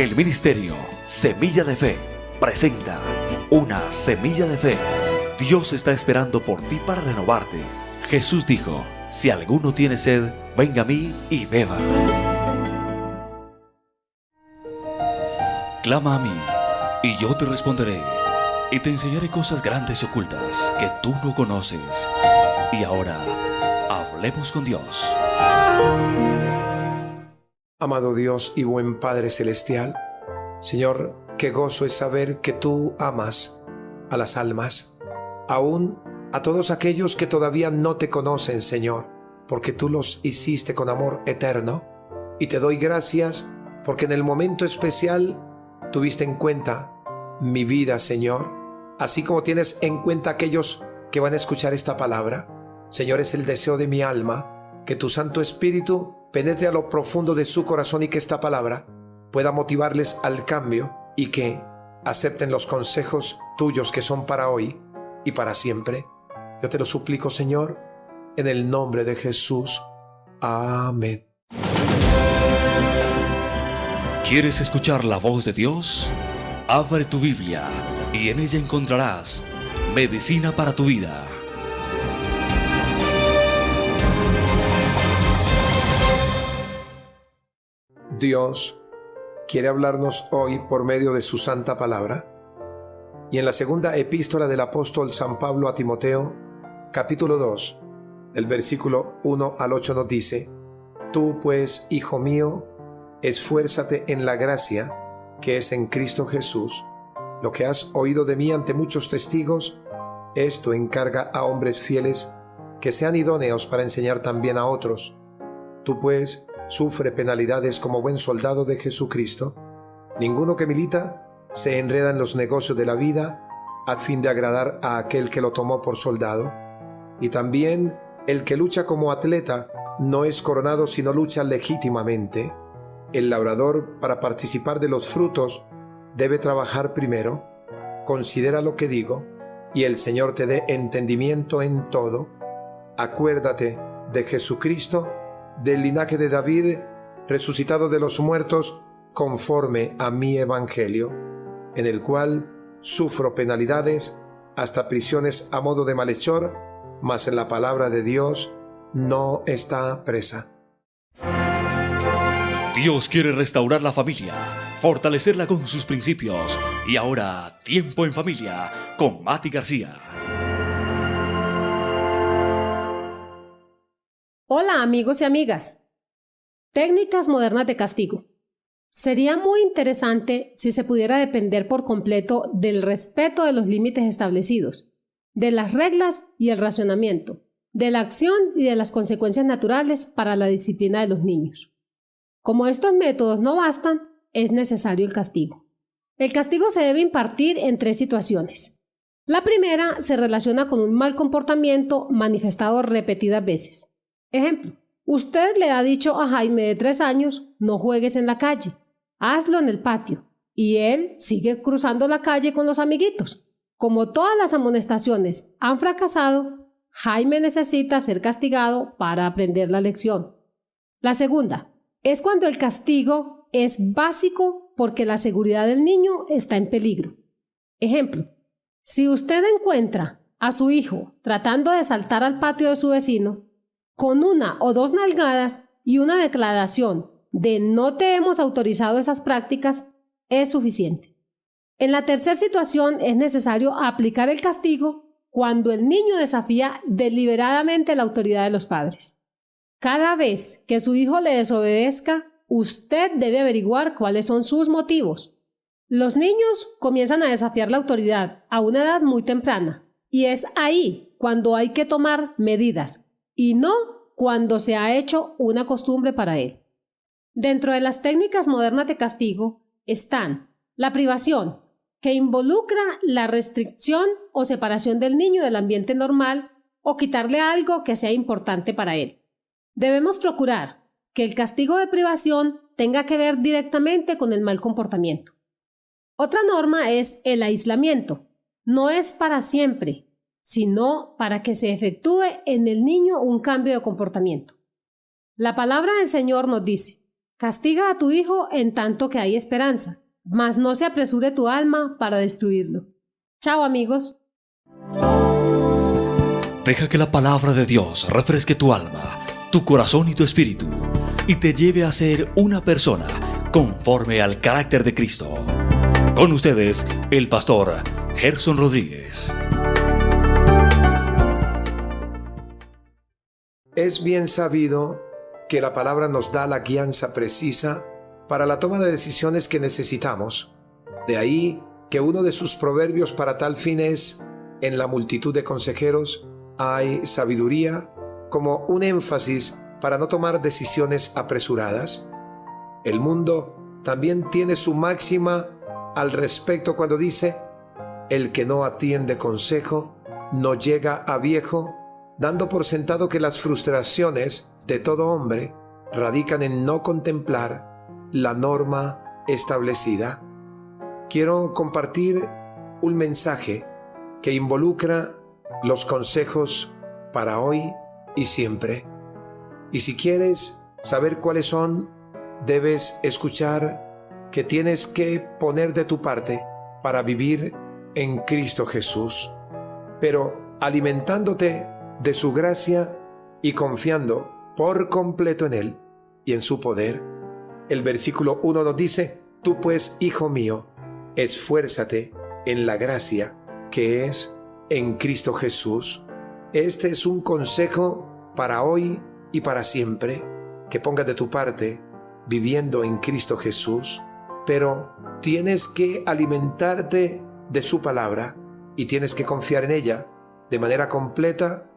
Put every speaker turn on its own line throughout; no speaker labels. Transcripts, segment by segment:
El ministerio Semilla de Fe presenta Una Semilla de Fe. Dios está esperando por ti para renovarte. Jesús dijo: si alguno tiene sed, venga a mí y beba. Clama a mí, y yo te responderé, y te enseñaré cosas grandes y ocultas que tú no conoces. Y ahora, hablemos con Dios.
Amado Dios y buen Padre Celestial, Señor, qué gozo es saber que tú amas a las almas, aún a todos aquellos que todavía no te conocen, Señor, porque tú los hiciste con amor eterno. Y te doy gracias porque en el momento especial tuviste en cuenta mi vida, Señor, así como tienes en cuenta aquellos que van a escuchar esta palabra. Señor, es el deseo de mi alma que tu Santo Espíritu penetre a lo profundo de su corazón y que esta palabra pueda motivarles al cambio y que acepten los consejos tuyos que son para hoy y para siempre. Yo te lo suplico, Señor, en el nombre de Jesús. Amén.
¿Quieres escuchar la voz de Dios? Abre tu Biblia y en ella encontrarás medicina para tu vida.
Dios quiere hablarnos hoy por medio de su santa palabra. Y en la segunda epístola del apóstol San Pablo a Timoteo, capítulo 2, el versículo 1 al 8 nos dice: Tú pues, hijo mío, esfuérzate en la gracia que es en Cristo Jesús. Lo que has oído de mí ante muchos testigos, esto encarga a hombres fieles que sean idóneos para enseñar también a otros. Tú pues, sufre penalidades como buen soldado de Jesucristo. Ninguno que milita se enreda en los negocios de la vida a fin de agradar a aquel que lo tomó por soldado. Y también el que lucha como atleta no es coronado sino lucha legítimamente. El labrador, para participar de los frutos, debe trabajar primero. Considera lo que digo, y el Señor te dé entendimiento en todo. Acuérdate de Jesucristo, del linaje de David, resucitado de los muertos, conforme a mi evangelio, en el cual sufro penalidades, hasta prisiones a modo de malhechor, mas en la palabra de Dios no está presa.
Dios quiere restaurar la familia, fortalecerla con sus principios. Y ahora, tiempo en familia con Mati García.
Hola amigos y amigas. Técnicas modernas de castigo. Sería muy interesante si se pudiera depender por completo del respeto de los límites establecidos, de las reglas y el racionamiento, de la acción y de las consecuencias naturales para la disciplina de los niños. Como estos métodos no bastan, es necesario el castigo. El castigo se debe impartir en 3 situaciones. La primera se relaciona con un mal comportamiento manifestado repetidas veces. Ejemplo, usted le ha dicho a Jaime de 3 años: no juegues en la calle, hazlo en el patio, y él sigue cruzando la calle con los amiguitos. Como todas las amonestaciones han fracasado, Jaime necesita ser castigado para aprender la lección. La segunda es cuando el castigo es básico porque la seguridad del niño está en peligro. Ejemplo, si usted encuentra a su hijo tratando de saltar al patio de su vecino, con 1 o 2 nalgadas y una declaración de no te hemos autorizado esas prácticas es suficiente. En la tercera situación es necesario aplicar el castigo cuando el niño desafía deliberadamente la autoridad de los padres. Cada vez que su hijo le desobedezca, usted debe averiguar cuáles son sus motivos. Los niños comienzan a desafiar la autoridad a una edad muy temprana, y es ahí cuando hay que tomar medidas, y no cuando se ha hecho una costumbre para él. Dentro de las técnicas modernas de castigo están la privación, que involucra la restricción o separación del niño del ambiente normal o quitarle algo que sea importante para él. Debemos procurar que el castigo de privación tenga que ver directamente con el mal comportamiento. Otra norma es el aislamiento. No es para siempre, sino para que se efectúe en el niño un cambio de comportamiento. La palabra del Señor nos dice: Castiga a tu hijo en tanto que hay esperanza, mas no se apresure tu alma para destruirlo. Chao, amigos.
Deja que la palabra de Dios refresque tu alma, tu corazón y tu espíritu, y te lleve a ser una persona conforme al carácter de Cristo. Con ustedes, el pastor Gerson Rodríguez.
Es bien sabido que la palabra nos da la guianza precisa para la toma de decisiones que necesitamos. De ahí que uno de sus proverbios para tal fin es: en la multitud de consejeros hay sabiduría, como un énfasis para no tomar decisiones apresuradas. El mundo también tiene su máxima al respecto cuando dice: el que no atiende consejo no llega a viejo, dando por sentado que las frustraciones de todo hombre radican en no contemplar la norma establecida. Quiero compartir un mensaje que involucra los consejos para hoy y siempre. Y si quieres saber cuáles son, debes escuchar que tienes que poner de tu parte para vivir en Cristo Jesús, pero alimentándote de su gracia y confiando por completo en Él y en su poder. El versículo 1 nos dice: tú pues, hijo mío, esfuérzate en la gracia que es en Cristo Jesús. Este es un consejo para hoy y para siempre, que pongas de tu parte viviendo en Cristo Jesús, pero tienes que alimentarte de su palabra y tienes que confiar en ella de manera completa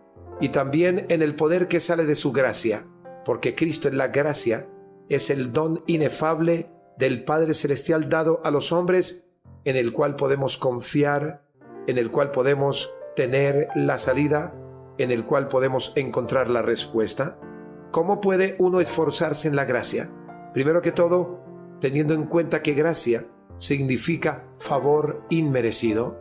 y también en el poder que sale de su gracia, porque Cristo en la gracia es el don inefable del Padre Celestial dado a los hombres, en el cual podemos confiar, en el cual podemos tener la salida, en el cual podemos encontrar la respuesta. ¿Cómo puede uno esforzarse en la gracia? Primero que todo, teniendo en cuenta que gracia significa favor inmerecido.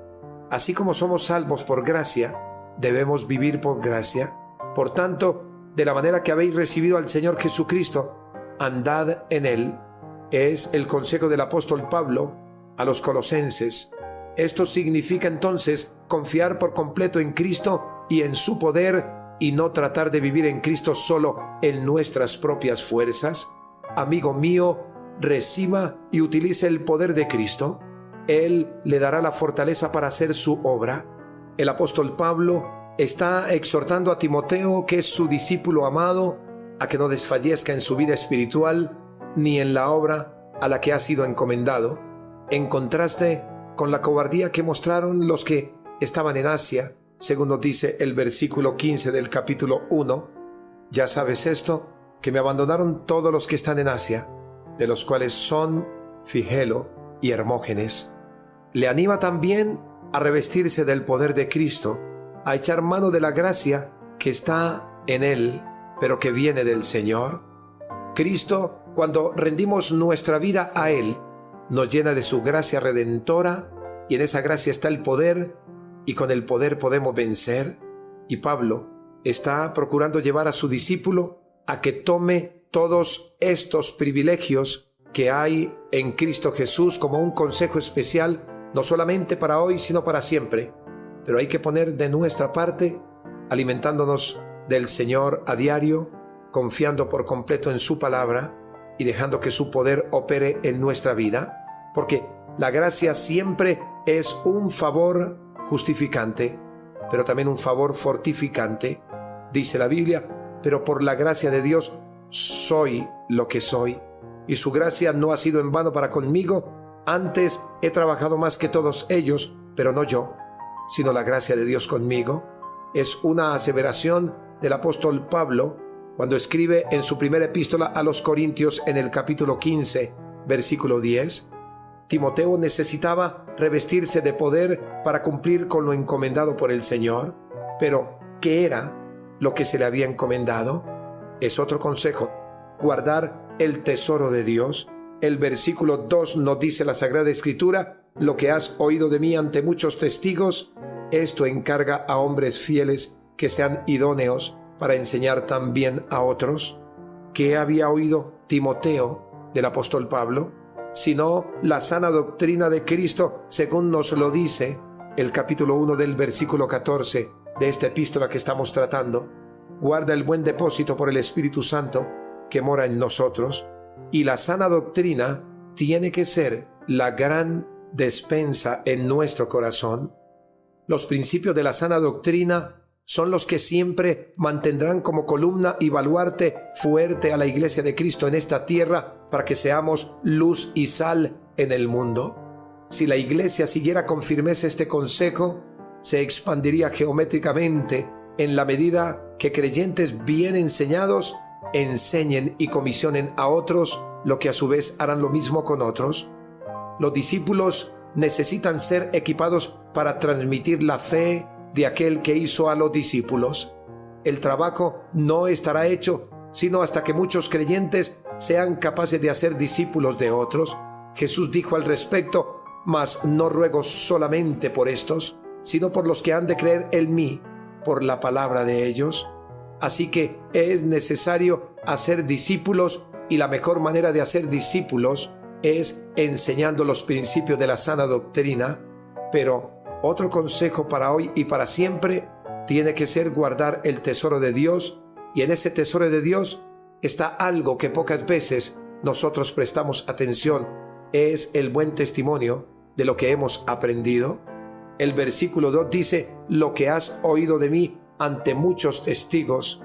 Así como somos salvos por gracia, debemos vivir por gracia. Por tanto, de la manera que habéis recibido al Señor Jesucristo, andad en Él. Es el consejo del apóstol Pablo a los colosenses. Esto significa entonces confiar por completo en Cristo y en su poder, y no tratar de vivir en Cristo solo en nuestras propias fuerzas. Amigo mío, reciba y utilice el poder de Cristo. Él le dará la fortaleza para hacer su obra. El apóstol Pablo está exhortando a Timoteo, que es su discípulo amado, a que no desfallezca en su vida espiritual ni en la obra a la que ha sido encomendado, en contraste con la cobardía que mostraron los que estaban en Asia, según nos dice el versículo 15 del capítulo 1. Ya sabes esto, que me abandonaron todos los que están en Asia, de los cuales son Figelo y Hermógenes. Le anima también a revestirse del poder de Cristo, a echar mano de la gracia que está en Él, pero que viene del Señor. Cristo, cuando rendimos nuestra vida a Él, nos llena de su gracia redentora, y en esa gracia está el poder, y con el poder podemos vencer. Y Pablo está procurando llevar a su discípulo a que tome todos estos privilegios que hay en Cristo Jesús como un consejo especial, no solamente para hoy, sino para siempre. Pero hay que poner de nuestra parte, alimentándonos del Señor a diario, confiando por completo en su palabra y dejando que su poder opere en nuestra vida, porque la gracia siempre es un favor justificante, pero también un favor fortificante. Dice la Biblia: pero por la gracia de Dios soy lo que soy, y su gracia no ha sido en vano para conmigo. Antes he trabajado más que todos ellos, pero no yo, sino la gracia de Dios conmigo. Es una aseveración del apóstol Pablo cuando escribe en su primera epístola a los Corintios en el capítulo 15, versículo 10. Timoteo necesitaba revestirse de poder para cumplir con lo encomendado por el Señor. Pero, ¿qué era lo que se le había encomendado? Es otro consejo: guardar el tesoro de Dios. El versículo 2 nos dice la Sagrada Escritura: lo que has oído de mí ante muchos testigos, esto encarga a hombres fieles que sean idóneos para enseñar también a otros. ¿Qué había oído Timoteo del apóstol Pablo, sino la sana doctrina de Cristo, según nos lo dice el capítulo 1 del versículo 14 de esta epístola que estamos tratando. Guarda el buen depósito por el Espíritu Santo que mora en nosotros, y la sana doctrina tiene que ser la gran despensa en nuestro corazón. Los principios de la sana doctrina son los que siempre mantendrán como columna y baluarte fuerte a la iglesia de Cristo en esta tierra, para que seamos luz y sal en el mundo. Si la iglesia siguiera con firmeza este consejo, se expandiría geométricamente en la medida que creyentes bien enseñados enseñen y comisionen a otros, lo que a su vez harán lo mismo con otros. Los discípulos necesitan ser equipados para transmitir la fe de aquel que hizo a los discípulos. El trabajo no estará hecho sino hasta que muchos creyentes sean capaces de hacer discípulos de otros. Jesús dijo al respecto: mas no ruego solamente por estos, sino por los que han de creer en mí por la palabra de ellos. Así que es necesario hacer discípulos, y la mejor manera de hacer discípulos es enseñando los principios de la sana doctrina. Pero otro consejo para hoy y para siempre tiene que ser guardar el tesoro de Dios, y en ese tesoro de Dios está algo que pocas veces nosotros prestamos atención: es el buen testimonio de lo que hemos aprendido. El versículo 2 dice: lo que has oído de mí ante muchos testigos.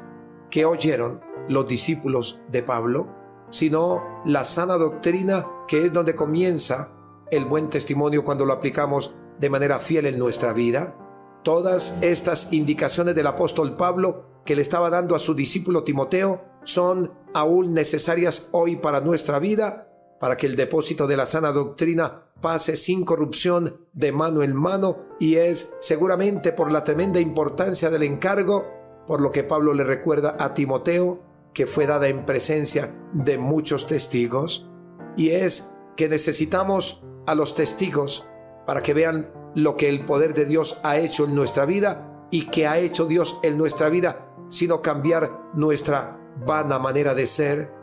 ¿Qué oyeron los discípulos de Pablo? Sino la sana doctrina, que es donde comienza el buen testimonio cuando lo aplicamos de manera fiel en nuestra vida. Todas estas indicaciones del apóstol Pablo que le estaba dando a su discípulo Timoteo son aún necesarias hoy para nuestra vida, para que el depósito de la sana doctrina pase sin corrupción de mano en mano, y es seguramente por la tremenda importancia del encargo, por lo que Pablo le recuerda a Timoteo que fue dada en presencia de muchos testigos, y es que necesitamos a los testigos para que vean lo que el poder de Dios ha hecho en nuestra vida, y que ha hecho Dios en nuestra vida, sino cambiar nuestra vana manera de ser.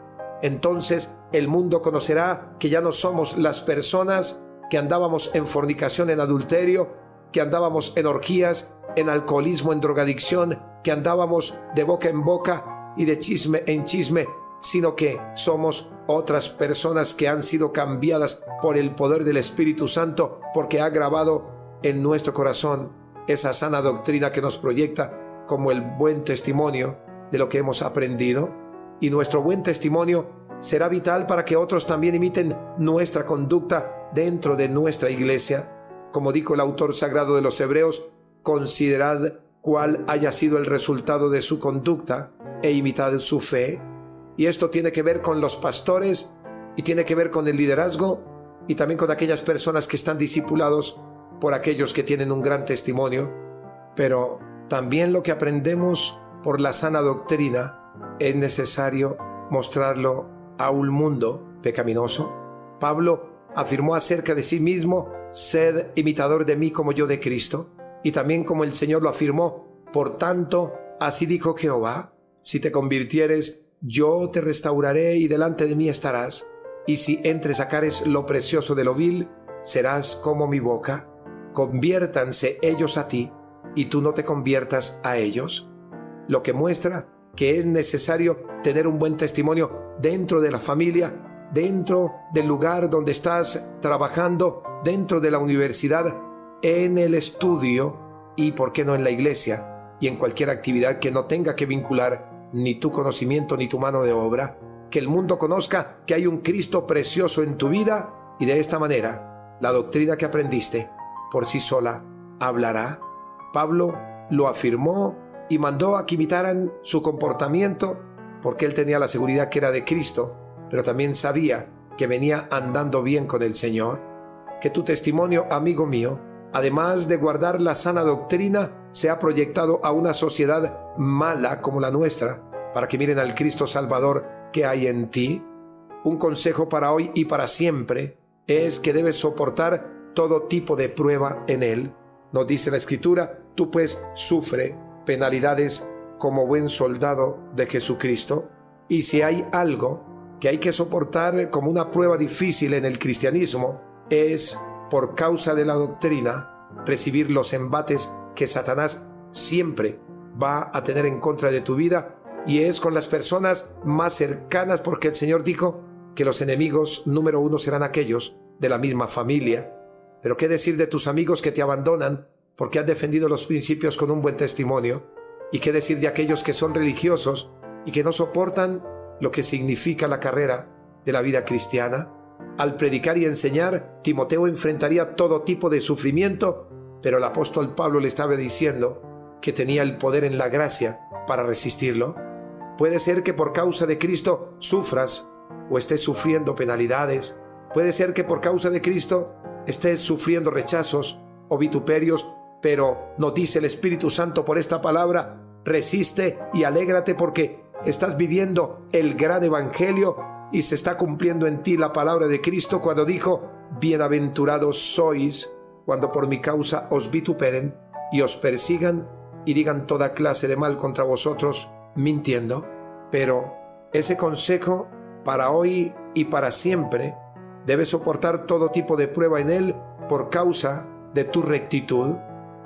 Entonces el mundo conocerá que ya no somos las personas que andábamos en fornicación, en adulterio, que andábamos en orgías, en alcoholismo, en drogadicción, que andábamos de boca en boca y de chisme en chisme, sino que somos otras personas que han sido cambiadas por el poder del Espíritu Santo, porque ha grabado en nuestro corazón esa sana doctrina que nos proyecta como el buen testimonio de lo que hemos aprendido. Y nuestro buen testimonio será vital para que otros también imiten nuestra conducta dentro de nuestra iglesia. Como dijo el autor sagrado de los Hebreos: considerad cuál haya sido el resultado de su conducta e imitad su fe. Y esto tiene que ver con los pastores, y tiene que ver con el liderazgo, y también con aquellas personas que están discipulados por aquellos que tienen un gran testimonio. Pero también lo que aprendemos por la sana doctrina es necesario mostrarlo a un mundo pecaminoso. Pablo afirmó acerca de sí mismo: sed imitador de mí como yo de Cristo. Y también como el Señor lo afirmó: por tanto, así dijo Jehová, si te convirtieres, yo te restauraré y delante de mí estarás. Y si entresacares lo precioso de lo vil, serás como mi boca. Conviértanse ellos a ti, y tú no te conviertas a ellos. Lo que muestra que es necesario tener un buen testimonio dentro de la familia, dentro del lugar donde estás trabajando, dentro de la universidad, en el estudio, y por qué no en la iglesia, y en cualquier actividad que no tenga que vincular ni tu conocimiento ni tu mano de obra. Que el mundo conozca que hay un Cristo precioso en tu vida, y de esta manera la doctrina que aprendiste por sí sola hablará. Pablo lo afirmó y mandó a que imitaran su comportamiento, porque él tenía la seguridad que era de Cristo, pero también sabía que venía andando bien con el Señor. Que tu testimonio, amigo mío, además de guardar la sana doctrina, sea proyectado a una sociedad mala como la nuestra, para que miren al Cristo Salvador que hay en ti. Un consejo para hoy y para siempre es que debes soportar todo tipo de prueba en Él. Nos dice la Escritura: tú pues sufre penalidades como buen soldado de Jesucristo. Y si hay algo que hay que soportar como una prueba difícil en el cristianismo es, por causa de la doctrina, recibir los embates que Satanás siempre va a tener en contra de tu vida, y es con las personas más cercanas, porque el Señor dijo que los enemigos número uno serán aquellos de la misma familia. Pero qué decir de tus amigos que te abandonan porque has defendido los principios con un buen testimonio, y qué decir de aquellos que son religiosos y que no soportan lo que significa la carrera de la vida cristiana. Al predicar y enseñar, Timoteo enfrentaría todo tipo de sufrimiento, pero el apóstol Pablo le estaba diciendo que tenía el poder en la gracia para resistirlo. Puede ser que por causa de Cristo sufras o estés sufriendo penalidades. Puede ser que por causa de Cristo estés sufriendo rechazos o vituperios, pero nos dice el Espíritu Santo por esta palabra: resiste y alégrate porque estás viviendo el gran evangelio y se está cumpliendo en ti la palabra de Cristo cuando dijo: bienaventurados sois cuando por mi causa os vituperen y os persigan y digan toda clase de mal contra vosotros, mintiendo. Pero ese consejo para hoy y para siempre: debes soportar todo tipo de prueba en Él por causa de tu rectitud.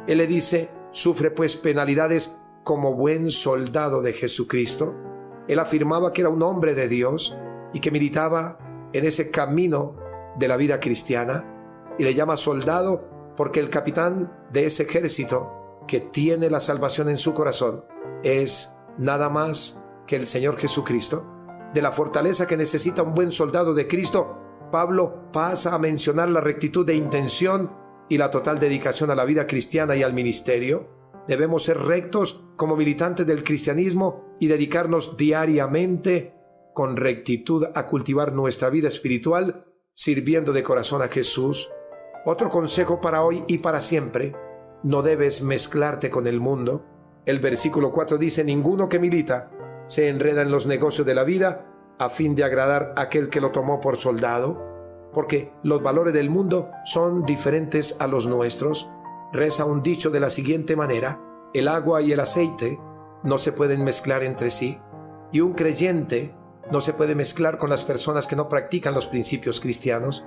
Él le dice: sufre pues penalidades como buen soldado de Jesucristo. Él afirmaba que era un hombre de Dios y que militaba en ese camino de la vida cristiana, y le llama soldado porque el capitán de ese ejército que tiene la salvación en su corazón es nada más que el Señor Jesucristo. De la fortaleza que necesita un buen soldado de Cristo, Pablo pasa a mencionar la rectitud de intención y la total dedicación a la vida cristiana y al ministerio. Debemos ser rectos como militantes del cristianismo y dedicarnos diariamente con rectitud a cultivar nuestra vida espiritual, sirviendo de corazón a Jesús. Otro consejo para hoy y para siempre: no debes mezclarte con el mundo. El versículo 4 dice: ninguno que milita se enreda en los negocios de la vida a fin de agradar a aquel que lo tomó por soldado, porque los valores del mundo son diferentes a los nuestros. Reza un dicho de la siguiente manera: el agua y el aceite no se pueden mezclar entre sí, y un creyente no se puede mezclar con las personas que no practican los principios cristianos.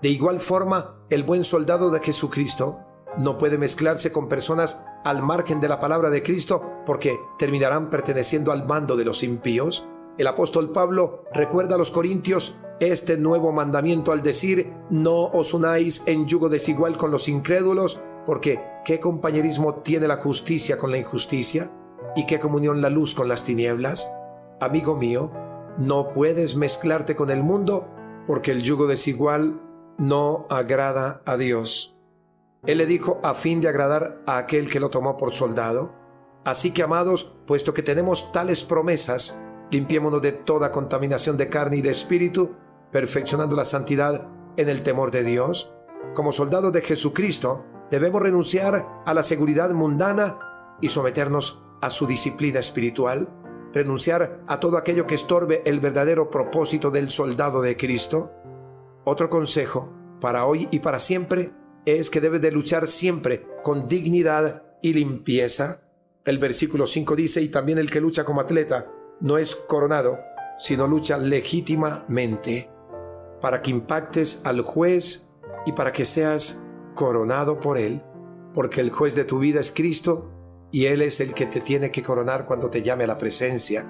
De igual forma, el buen soldado de Jesucristo no puede mezclarse con personas al margen de la palabra de Cristo, porque terminarán perteneciendo al bando de los impíos. El apóstol Pablo recuerda a los corintios este nuevo mandamiento al decir: no os unáis en yugo desigual con los incrédulos, porque ¿qué compañerismo tiene la justicia con la injusticia? ¿Y qué comunión la luz con las tinieblas? Amigo mío, no puedes mezclarte con el mundo, porque el yugo desigual no agrada a Dios. Él le dijo: a fin de agradar a aquel que lo tomó por soldado. Así que, amados, puesto que tenemos tales promesas, limpiémonos de toda contaminación de carne y de espíritu, perfeccionando la santidad en el temor de Dios. Como soldados de Jesucristo, debemos renunciar a la seguridad mundana y someternos a su disciplina espiritual, renunciar a todo aquello que estorbe el verdadero propósito del soldado de Cristo. Otro consejo para hoy y para siempre es que debes de luchar siempre con dignidad y limpieza. El versículo 5 dice: y también el que lucha como atleta no es coronado, sino lucha legítimamente, para que impactes al juez y para que seas coronado por él, porque el juez de tu vida es Cristo y Él es el que te tiene que coronar cuando te llame a la presencia.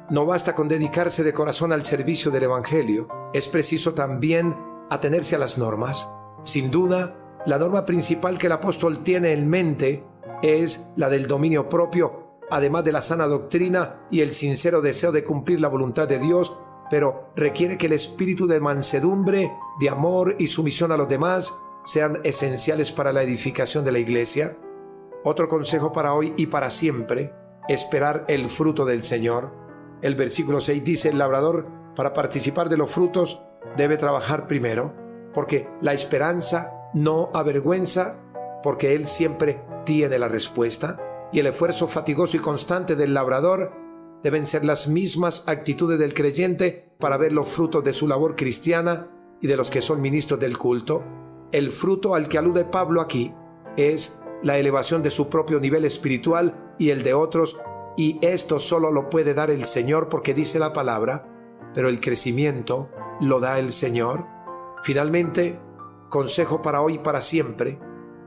No basta con dedicarse de corazón al servicio del Evangelio, es preciso también atenerse a las normas. Sin duda, la norma principal que el apóstol tiene en mente es la del dominio propio, además de la sana doctrina y el sincero deseo de cumplir la voluntad de Dios, pero requiere que el espíritu de mansedumbre, de amor y sumisión a los demás sean esenciales para la edificación de la iglesia. Otro consejo para hoy y para siempre: esperar el fruto del Señor. El versículo 6 dice: el labrador, para participar de los frutos, debe trabajar primero, porque la esperanza no avergüenza, porque Él siempre tiene la respuesta, y el esfuerzo fatigoso y constante del labrador deben ser las mismas actitudes del creyente para ver los frutos de su labor cristiana y de los que son ministros del culto. El fruto al que alude Pablo aquí es la elevación de su propio nivel espiritual y el de otros, y esto solo lo puede dar el Señor, porque dice la palabra: pero el crecimiento lo da el Señor. Finalmente, consejo para hoy y para siempre: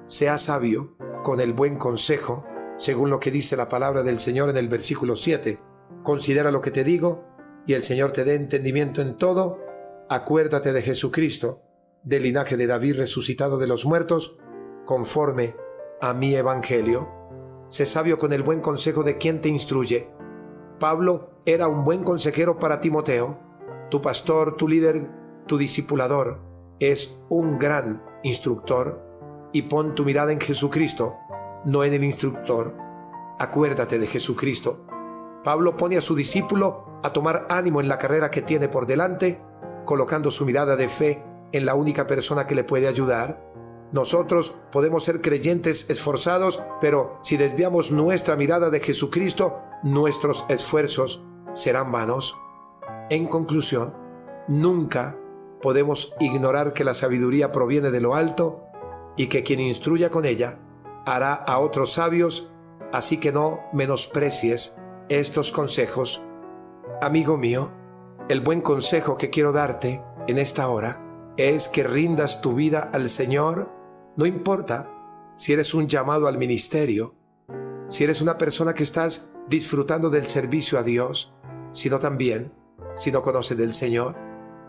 sea sabio con el buen consejo, según lo que dice la palabra del Señor en el versículo 7. Considera lo que te digo, y el Señor te dé entendimiento en todo. Acuérdate de Jesucristo, del linaje de David resucitado de los muertos, conforme a mi evangelio. Sé sabio con el buen consejo de quien te instruye. Pablo era un buen consejero para Timoteo. Tu pastor, tu líder, tu discipulador es un gran instructor, y pon tu mirada en Jesucristo, no en el instructor. Acuérdate de Jesucristo. Pablo pone a su discípulo a tomar ánimo en la carrera que tiene por delante, colocando su mirada de fe en la única persona que le puede ayudar. Nosotros podemos ser creyentes esforzados, pero si desviamos nuestra mirada de Jesucristo, nuestros esfuerzos serán vanos. En conclusión, nunca podemos ignorar que la sabiduría proviene de lo alto y que quien instruya con ella hará a otros sabios, así que no menosprecies estos consejos. Amigo mío, el buen consejo que quiero darte en esta hora es que rindas tu vida al Señor. No importa si eres un llamado al ministerio, si eres una persona que estás disfrutando del servicio a Dios, sino también si no conoces del Señor.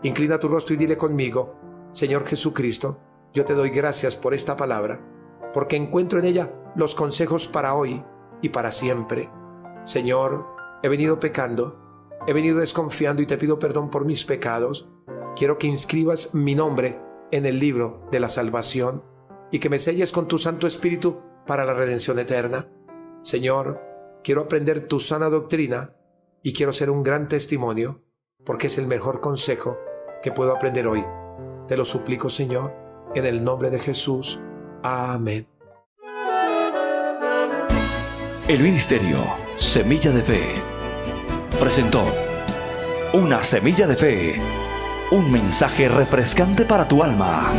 Inclina tu rostro y dile conmigo: Señor Jesucristo, yo te doy gracias por esta palabra, porque encuentro en ella los consejos para hoy y para siempre. Señor, he venido pecando, he venido desconfiando y te pido perdón por mis pecados. Quiero que inscribas mi nombre en el libro de la salvación y que me selles con tu Santo Espíritu para la redención eterna. Señor, quiero aprender tu sana doctrina y quiero ser un gran testimonio, porque es el mejor consejo que puedo aprender hoy. Te lo suplico, Señor, en el nombre de Jesús. Amén.
El Ministerio Semilla de Fe presentó Una Semilla de Fe, un mensaje refrescante para tu alma.